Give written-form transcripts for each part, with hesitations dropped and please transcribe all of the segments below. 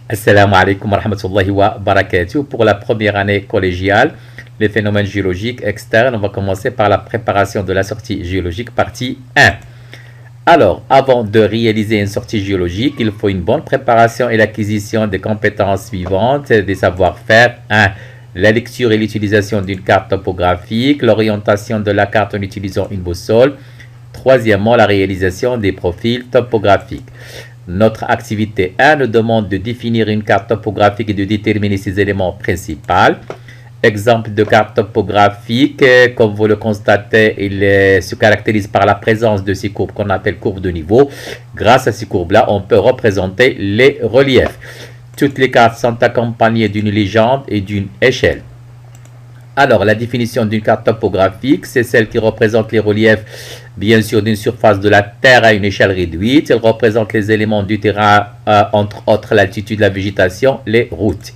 Assalamu alaikum wa rahmatullahi wa barakatuh. Pour la première année collégiale, les phénomènes géologiques externes, on va commencer par la préparation de la sortie géologique, partie 1. Alors, avant de réaliser une sortie géologique, il faut une bonne préparation et l'acquisition des compétences suivantes, des savoir-faire. 1. La lecture et l'utilisation d'une carte topographique, l'orientation de la carte en utilisant une boussole. Troisièmement, la réalisation des profils topographiques. Notre activité 1 nous demande de définir une carte topographique et de déterminer ses éléments principaux. Exemple de carte topographique, comme vous le constatez, il se caractérise par la présence de ces courbes qu'on appelle courbes de niveau. Grâce à ces courbes-là, on peut représenter les reliefs. Toutes les cartes sont accompagnées d'une légende et d'une échelle. Alors, la définition d'une carte topographique, c'est celle qui représente les reliefs, bien sûr, d'une surface de la Terre à une échelle réduite. Elle représente les éléments du terrain, entre autres l'altitude, la végétation, les routes.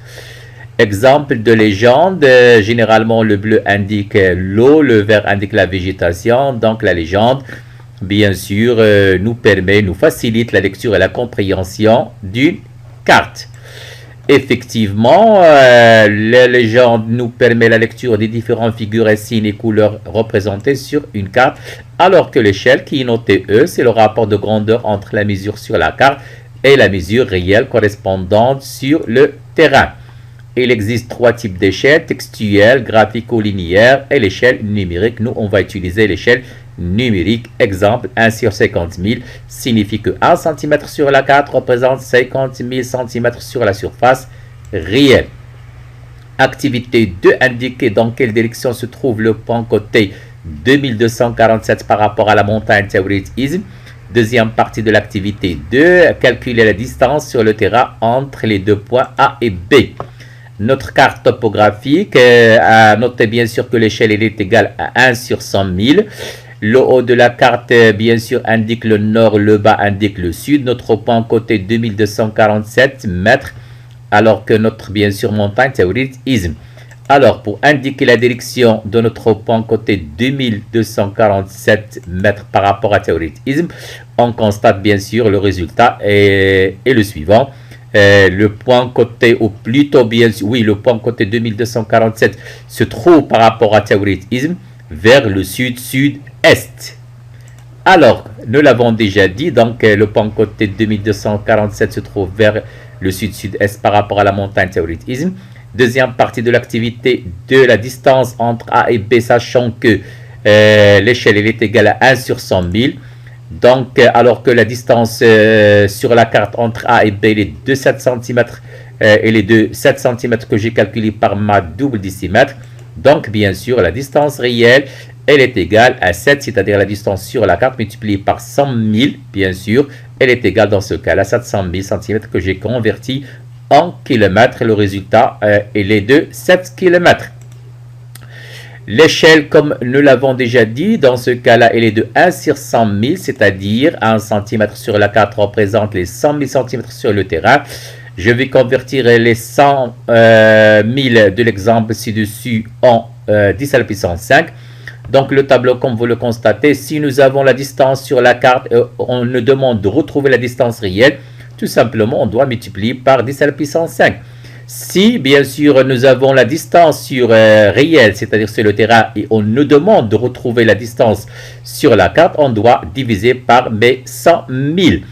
Exemple de légende, généralement le bleu indique l'eau, le vert indique la végétation. Donc, la légende, bien sûr, nous facilite la lecture et la compréhension d'une carte. Effectivement, la légende nous permet la lecture des différentes figures et signes et couleurs représentées sur une carte, alors que l'échelle, qui est notée E, c'est le rapport de grandeur entre la mesure sur la carte et la mesure réelle correspondante sur le terrain. Il existe trois types d'échelles: textuelle, graphico-linéaire et l'échelle numérique. Nous, on va utiliser l'échelle numérique. Exemple, 1 sur 50 000 signifie que 1 cm sur la carte représente 50 000 cm sur la surface réelle. Activité 2 indique dans quelle direction se trouve le point côté 2247 par rapport à la montagne Tawrit Izm. Deuxième partie de l'activité 2, calculer la distance sur le terrain entre les deux points A et B. Notre carte topographique, notez bien sûr que l'échelle est égale à 1 sur 100 000. Le haut de la carte, bien sûr, indique le nord, le bas indique le sud. Notre point côté 2247 mètres, alors que notre, bien sûr, montagne Tawrit Izm. Alors, pour indiquer la direction de notre point côté 2247 mètres par rapport à Tawrit Izm, on constate bien sûr le résultat est le suivant. Le point côté, ou plutôt bien sûr, oui, le point côté 2247 se trouve par rapport à Tawrit Izm vers le sud-sud-est. Alors, nous l'avons déjà dit, donc le point côté 2247 se trouve vers le sud-sud-est par rapport à la montagne Tawrit Izm. Deuxième partie de l'activité de la distance entre A et B, sachant que l'échelle est égale à 1 sur 100 000. Donc, alors que la distance sur la carte entre A et B est de 7 cm et les de 7 cm que j'ai calculé par ma double décimètre. Donc, bien sûr, la distance réelle, elle est égale à 7, c'est-à-dire la distance sur la carte multipliée par 100 000, bien sûr, elle est égale dans ce cas-là 700 000 cm que j'ai converti en kilomètres. Le résultat, il est de 7 km. L'échelle, comme nous l'avons déjà dit, dans ce cas-là, elle est de 1 sur 100 000, c'est-à-dire 1 cm sur la carte représente les 100 000 cm sur le terrain. Je vais convertir les 100 000 de l'exemple ci-dessus en 10 à la puissance 5. Donc, le tableau, comme vous le constatez, si nous avons la distance sur la carte, on nous demande de retrouver la distance réelle. Tout simplement, on doit multiplier par 10 à la puissance 5. Si, bien sûr, nous avons la distance sur réelle, c'est-à-dire sur le terrain, et on nous demande de retrouver la distance sur la carte, on doit diviser par 100 000.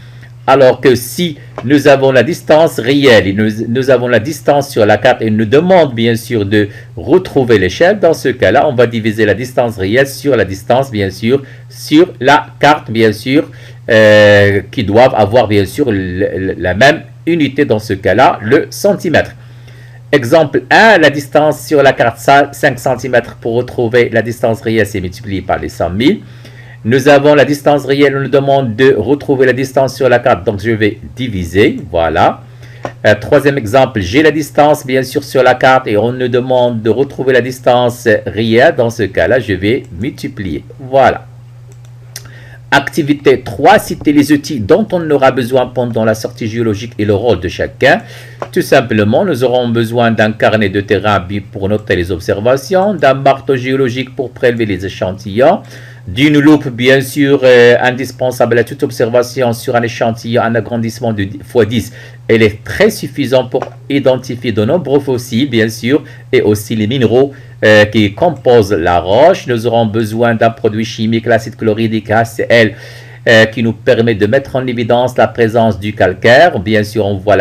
Alors que si nous avons la distance réelle et nous avons la distance sur la carte et nous demande bien sûr de retrouver l'échelle, dans ce cas-là, on va diviser la distance réelle sur la distance, bien sûr, sur la carte, bien sûr, qui doivent avoir bien sûr la même unité, dans ce cas-là, le centimètre. Exemple 1, la distance sur la carte 5 cm. Pour retrouver la distance réelle, c'est multiplié par les 100 000. Nous avons la distance réelle, on nous demande de retrouver la distance sur la carte, donc je vais diviser, voilà. Troisième exemple, j'ai la distance bien sûr sur la carte et on nous demande de retrouver la distance réelle, dans ce cas-là, je vais multiplier, voilà. Activité 3, citer les outils dont on aura besoin pendant la sortie géologique et le rôle de chacun. Tout simplement, nous aurons besoin d'un carnet de terrain pour noter les observations, d'un marteau géologique pour prélever les échantillons, d'une loupe, bien sûr, indispensable à toute observation sur un échantillon, un agrandissement de x10. Elle est très suffisante pour identifier de nombreux fossiles, bien sûr, et aussi les minéraux qui composent la roche. Nous aurons besoin d'un produit chimique, l'acide chlorhydrique HCl, qui nous permet de mettre en évidence la présence du calcaire. Bien sûr, on voit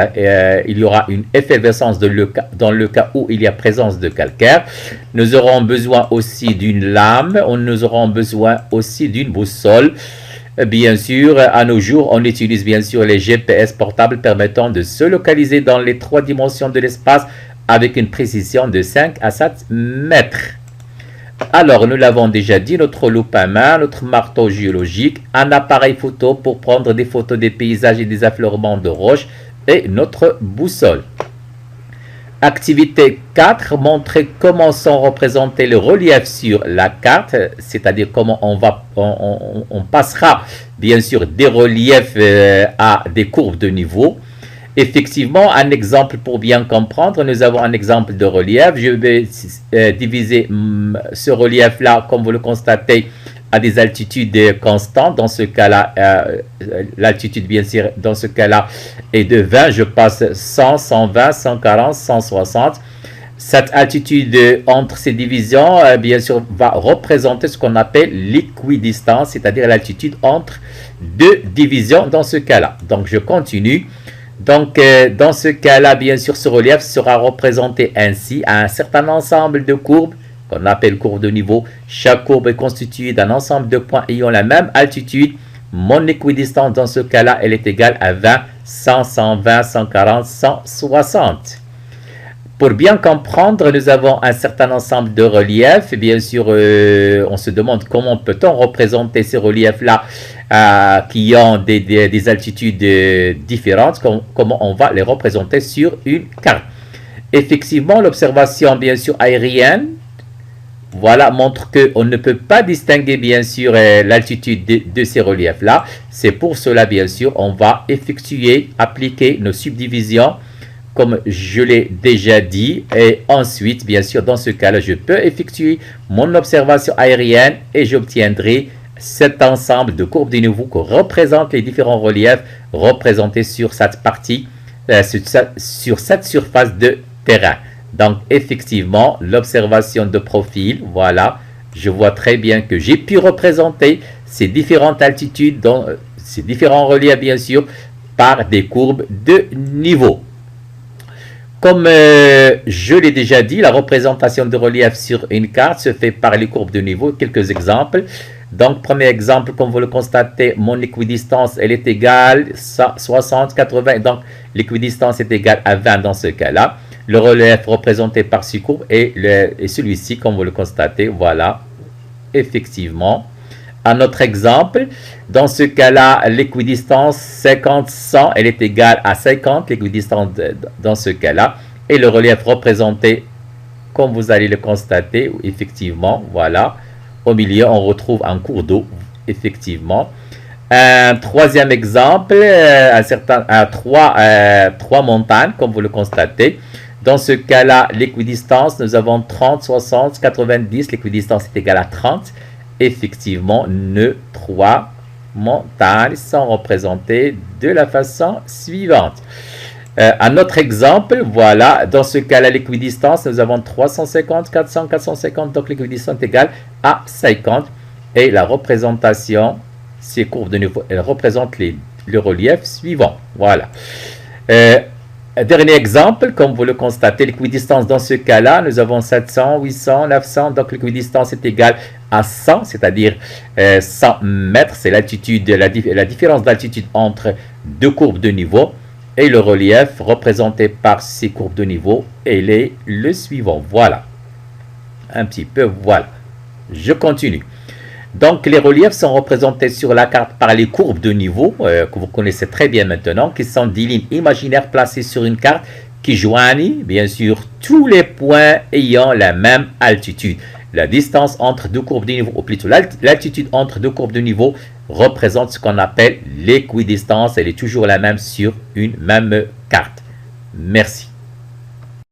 il y aura une effervescence dans le cas où il y a présence de calcaire. Nous aurons besoin aussi d'une lame. Nous aurons besoin aussi d'une boussole. Bien sûr, à nos jours, on utilise bien sûr les GPS portables permettant de se localiser dans les 3 dimensions de l'espace avec une précision de 5 à 7 mètres. Alors, nous l'avons déjà dit, notre loupe à main, notre marteau géologique, un appareil photo pour prendre des photos des paysages et des affleurements de roches et notre boussole. Activité 4, montrer comment sont représentés les reliefs sur la carte, c'est-à-dire comment on passera bien sûr des reliefs à des courbes de niveau. Effectivement, un exemple pour bien comprendre, nous avons un exemple de relief. Je vais diviser ce relief-là, comme vous le constatez, à des altitudes constantes. Dans ce cas-là, l'altitude, bien sûr, dans ce cas-là, est de 20. Je passe 100, 120, 140, 160. Cette altitude entre ces divisions, bien sûr, va représenter ce qu'on appelle l'équidistance, c'est-à-dire l'altitude entre 2 divisions dans ce cas-là. Donc, je continue. Donc, dans ce cas-là, bien sûr, ce relief sera représenté ainsi à un certain ensemble de courbes qu'on appelle courbes de niveau. Chaque courbe est constituée d'un ensemble de points ayant la même altitude. Mon équidistance, dans ce cas-là, elle est égale à 20, 100, 120, 140, 160. Pour bien comprendre, nous avons un certain ensemble de reliefs. Bien sûr, on se demande comment peut-on représenter ces reliefs-là qui ont des altitudes différentes, comment on va les représenter sur une carte. Effectivement, l'observation, bien sûr, aérienne, voilà, montre qu'on ne peut pas distinguer, bien sûr, l'altitude de ces reliefs-là. C'est pour cela, bien sûr, on va appliquer nos subdivisions, comme je l'ai déjà dit. Et ensuite, bien sûr, dans ce cas-là, je peux effectuer mon observation aérienne et j'obtiendrai cet ensemble de courbes de niveau qui représentent les différents reliefs représentés sur cette partie, sur cette surface de terrain. Donc, effectivement, l'observation de profil, voilà, je vois très bien que j'ai pu représenter ces différentes altitudes, ces différents reliefs, bien sûr, par des courbes de niveau. Comme je l'ai déjà dit, la représentation de relief sur une carte se fait par les courbes de niveau. Quelques exemples. Donc, premier exemple, comme vous le constatez, mon équidistance, elle est égale à 60, 80. Donc, l'équidistance est égale à 20 dans ce cas-là. Le relief représenté par ces courbes est celui-ci, comme vous le constatez. Voilà, effectivement. Un autre exemple, dans ce cas-là, l'équidistance 50-100, elle est égale à 50, l'équidistance dans ce cas-là. Et le relief représenté, comme vous allez le constater, effectivement, voilà. Au milieu, on retrouve un cours d'eau, effectivement. Un troisième exemple, trois montagnes, comme vous le constatez. Dans ce cas-là, l'équidistance, nous avons 30, 60, 90. L'équidistance est égale à 30. Effectivement, nos 3 montagnes sont représentées de la façon suivante. Un autre exemple, voilà, dans ce cas-là, l'équidistance, nous avons 350, 400, 450, donc l'équidistance est égale à 50. Et la représentation, ces courbes de niveau, elles représentent le relief suivant. Voilà. Dernier exemple, comme vous le constatez, l'équidistance dans ce cas-là, nous avons 700, 800, 900, donc l'équidistance est égale à 100, c'est-à-dire 100 mètres, c'est l'altitude, la différence d'altitude entre 2 courbes de niveau. Et le relief représenté par ces courbes de niveau, elle est le suivant. Voilà. Un petit peu, voilà. Je continue. Donc, les reliefs sont représentés sur la carte par les courbes de niveau, que vous connaissez très bien maintenant, qui sont des lignes imaginaires placées sur une carte qui joignent, bien sûr, tous les points ayant la même altitude. La distance entre 2 courbes de niveau, ou plutôt l'altitude entre 2 courbes de niveau, représente ce qu'on appelle l'équidistance. Elle est toujours la même sur une même carte. Merci.